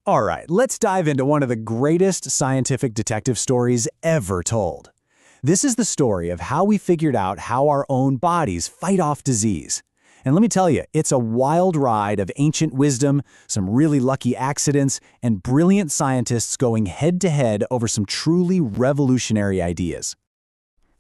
All right, let's dive into one of the greatest scientific detective stories ever told. This is the story of how we figured out how our own bodies fight off disease. And let me tell you, it's a wild ride of ancient wisdom, some really lucky accidents, and brilliant scientists going head-to-head over some truly revolutionary ideas.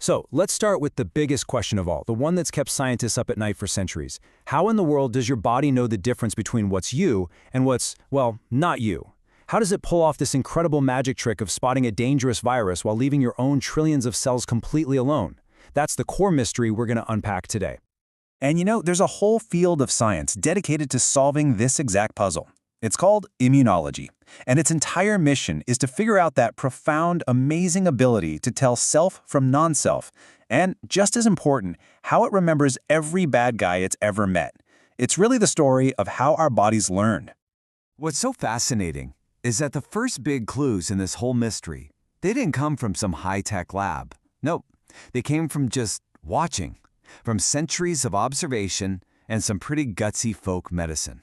So, let's start with the biggest question of all, the one that's kept scientists up at night for centuries. How in the world does your body know the difference between what's you and what's, well, not you? How does it pull off this incredible magic trick of spotting a dangerous virus while leaving your own trillions of cells completely alone? That's the core mystery we're going to unpack today. And you know, there's a whole field of science dedicated to solving this exact puzzle. It's called immunology, and its entire mission is to figure out that profound, amazing ability to tell self from non-self, and just as important, how it remembers every bad guy it's ever met. It's really the story of how our bodies learned. What's so fascinating is that the first big clues in this whole mystery, they didn't come from some high-tech lab. Nope, they came from just watching, from centuries of observation and some pretty gutsy folk medicine.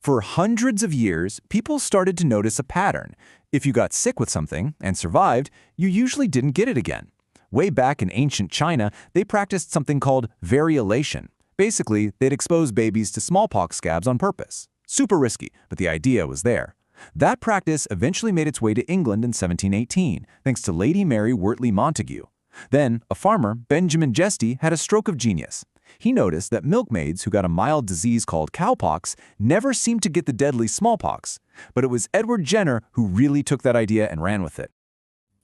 For hundreds of years, people started to notice a pattern. If you got sick with something and survived, you usually didn't get it again. Way back in ancient China, they practiced something called variolation. Basically, they'd expose babies to smallpox scabs on purpose. Super risky, but the idea was there. That practice eventually made its way to England in 1718, thanks to Lady Mary Wortley Montagu. Then, a farmer, Benjamin Jesty, had a stroke of genius. He noticed that milkmaids who got a mild disease called cowpox never seemed to get the deadly smallpox. But it was Edward Jenner who really took that idea and ran with it.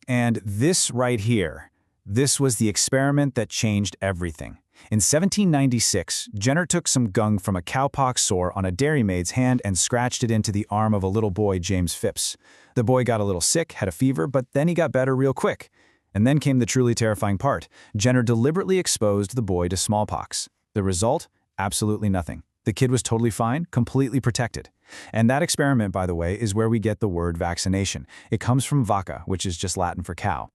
And this right here, this was the experiment that changed everything. In 1796, Jenner took some gunk from a cowpox sore on a dairymaid's hand and scratched it into the arm of a little boy, James Phipps. The boy got a little sick, had a fever, but then he got better real quick. And then came the truly terrifying part. Jenner deliberately exposed the boy to smallpox. The result? Absolutely nothing. The kid was totally fine, completely protected. And that experiment, by the way, is where we get the word vaccination. It comes from vacca, which is just Latin for cow.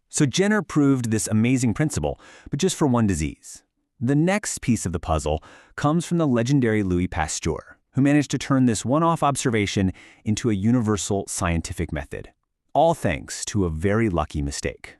So Jenner proved this amazing principle, but just for one disease. The next piece of the puzzle comes from the legendary Louis Pasteur, who managed to turn this one-off observation into a universal scientific method. All thanks to a very lucky mistake.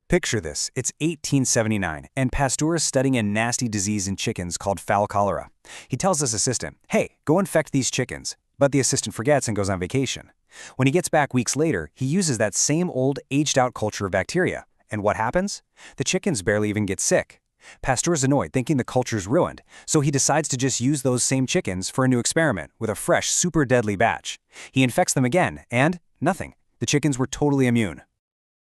Picture this, it's 1879, and Pasteur is studying a nasty disease in chickens called fowl cholera. He tells his assistant, hey, go infect these chickens. But the assistant forgets and goes on vacation. When he gets back weeks later, he uses that same old, aged-out culture of bacteria. And what happens? The chickens barely even get sick. Pasteur's annoyed, thinking the culture's ruined, so he decides to just use those same chickens for a new experiment with a fresh, super deadly batch. He infects them again, and nothing. The chickens were totally immune.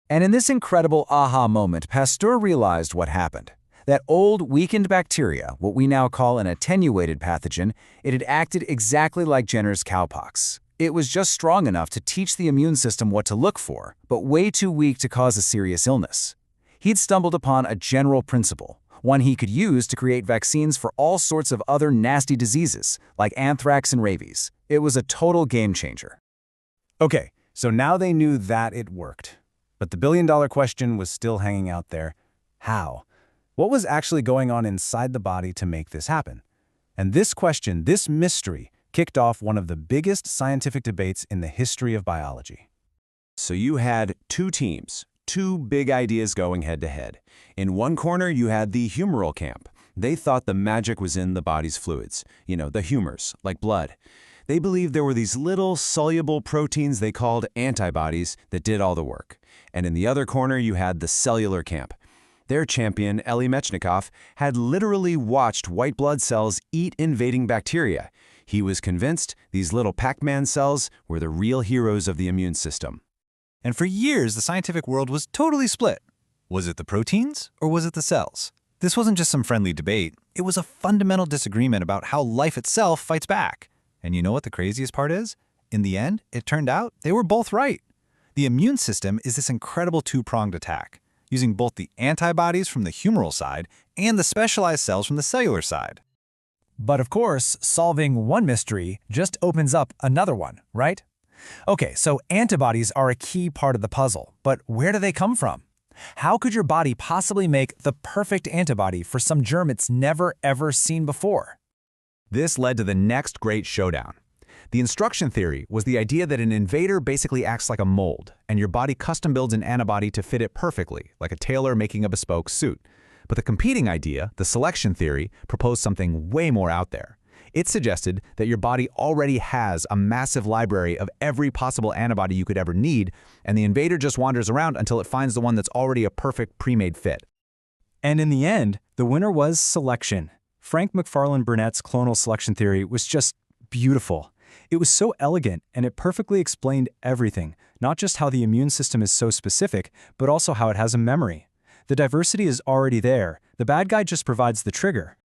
And in this incredible aha moment, Pasteur realized what happened. That old, weakened bacteria, what we now call an attenuated pathogen, it had acted exactly like Jenner's cowpox. It was just strong enough to teach the immune system what to look for, but way too weak to cause a serious illness. He'd stumbled upon a general principle, one he could use to create vaccines for all sorts of other nasty diseases, like anthrax and rabies. It was a total game changer. Okay, so now they knew that it worked. But the billion-dollar question was still hanging out there. How? What was actually going on inside the body to make this happen? And this question, this mystery, kicked off one of the biggest scientific debates in the history of biology. So you had two teams, two big ideas going head-to-head. In one corner, you had the humoral camp. They thought the magic was in the body's fluids, the humors, like blood. They believed there were these little soluble proteins they called antibodies that did all the work. And in the other corner, you had the cellular camp. Their champion, Elie Metchnikoff, had literally watched white blood cells eat invading bacteria. He was convinced these little Pac-Man cells were the real heroes of the immune system. And for years, the scientific world was totally split. Was it the proteins or was it the cells? This wasn't just some friendly debate. It was a fundamental disagreement about how life itself fights back. And you know what the craziest part is? In the end, it turned out they were both right. The immune system is this incredible two-pronged attack, using both the antibodies from the humoral side and the specialized cells from the cellular side. But of course, solving one mystery just opens up another one, right? Okay, so antibodies are a key part of the puzzle, but where do they come from? How could your body possibly make the perfect antibody for some germ it's never ever seen before? This led to the next great showdown. The instruction theory was the idea that an invader basically acts like a mold, and your body custom builds an antibody to fit it perfectly, like a tailor making a bespoke suit. But the competing idea, the selection theory, proposed something way more out there. It suggested that your body already has a massive library of every possible antibody you could ever need, and the invader just wanders around until it finds the one that's already a perfect pre-made fit. And in the end, the winner was selection. Frank McFarlane Burnett's clonal selection theory was just beautiful. It was so elegant, and it perfectly explained everything, not just how the immune system is so specific, but also how it has a memory. The diversity is already there. The bad guy just provides the trigger.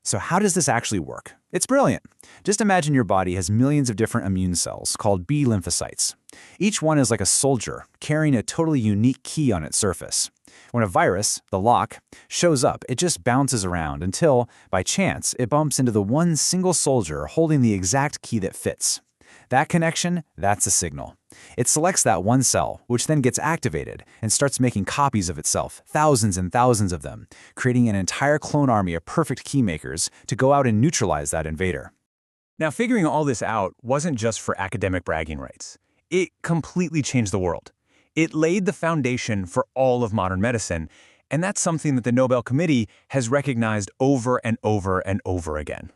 So how does this actually work? It's brilliant. Just imagine your body has millions of different immune cells called B lymphocytes. Each one is like a soldier carrying a totally unique key on its surface. When a virus, the lock, shows up, it just bounces around until, by chance, it bumps into the one single soldier holding the exact key that fits. That connection, that's a signal. It selects that one cell, which then gets activated and starts making copies of itself, thousands and thousands of them, creating an entire clone army of perfect key makers to go out and neutralize that invader. Now, figuring all this out wasn't just for academic bragging rights. It completely changed the world. It laid the foundation for all of modern medicine, and that's something that the Nobel Committee has recognized over and over and over again.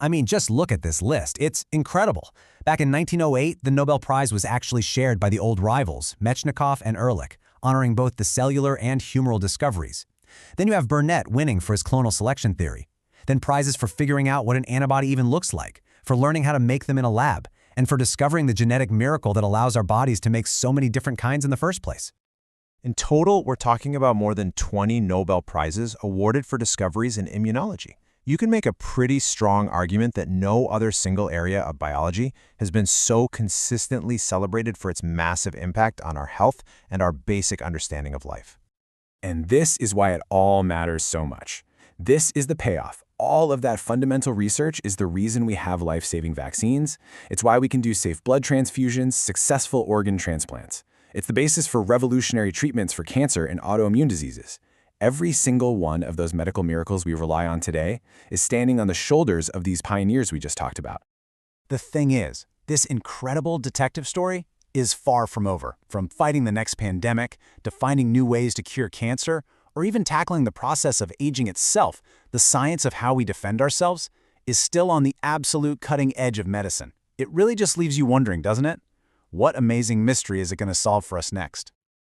I mean, just look at this list. It's incredible. Back in 1908, the Nobel Prize was actually shared by the old rivals, Metchnikoff and Ehrlich, honoring both the cellular and humoral discoveries. Then you have Burnett winning for his clonal selection theory. Then prizes for figuring out what an antibody even looks like, for learning how to make them in a lab, and for discovering the genetic miracle that allows our bodies to make so many different kinds in the first place. In total, we're talking about more than 20 Nobel Prizes awarded for discoveries in immunology. You can make a pretty strong argument that no other single area of biology has been so consistently celebrated for its massive impact on our health and our basic understanding of life. And this is why it all matters so much. This is the payoff. All of that fundamental research is the reason we have life-saving vaccines. It's why we can do safe blood transfusions, successful organ transplants. It's the basis for revolutionary treatments for cancer and autoimmune diseases. Every single one of those medical miracles we rely on today is standing on the shoulders of these pioneers we just talked about. The thing is, this incredible detective story is far from over. From fighting the next pandemic, to finding new ways to cure cancer, or even tackling the process of aging itself, the science of how we defend ourselves is still on the absolute cutting edge of medicine. It really just leaves you wondering, doesn't it? What amazing mystery is it going to solve for us next?